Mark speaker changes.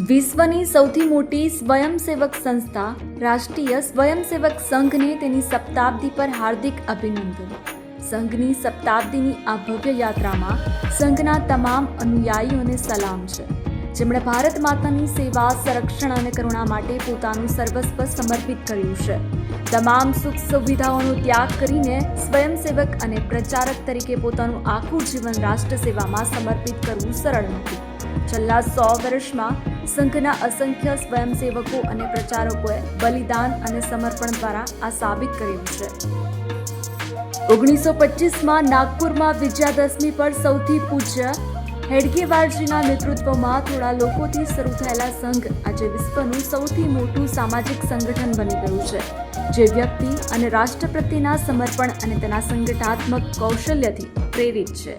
Speaker 1: વિશ્વની સૌથી મોટી સ્વયંસેવક સંસ્થા રાષ્ટ્રીય સ્વયંસેવક સંઘને તેની શતાબ્દી પર હાર્દિક અભિનંદન। સંઘની શતાબ્દીની આ ભવ્ય યાત્રામાં સંઘના તમામ અનુયાયીઓને સલામ છે, જેમણે ભારત માતાની સેવા, સંરક્ષણ અને કરુણા માટે પોતાનું સર્વસ્વ સમર્પિત કર્યું છે। તમામ સુખ સુવિધાઓનો ત્યાગ કરીને સ્વયંસેવક અને પ્રચારક તરીકે પોતાનું આખું જીવન રાષ્ટ્ર સેવામાં સમર્પિત કરવું સરળ નથી। છેલ્લા 100 વર્ષમાં સંઘના અસંખ્ય સ્વયંસેવકો અને પ્રચારકોએ બલિદાન અને સમર્પણ દ્વારા આ સાબિત કર્યું છે। 1925માં નાગપુરમાં વિજયાદશમી પર સૌથી પૂજ્ય હેડગેવારજીના નેતૃત્વમાં થોડા લોકોથી શરૂ થયેલા સંઘ આજે વિશ્વનું સૌથી મોટું સામાજિક સંગઠન બની ગયું છે, જે વ્યક્તિ અને રાષ્ટ્ર પ્રત્યેના સમર્પણ અને તેના સંગઠનાત્મક કૌશલ્યથી પ્રેરિત છે।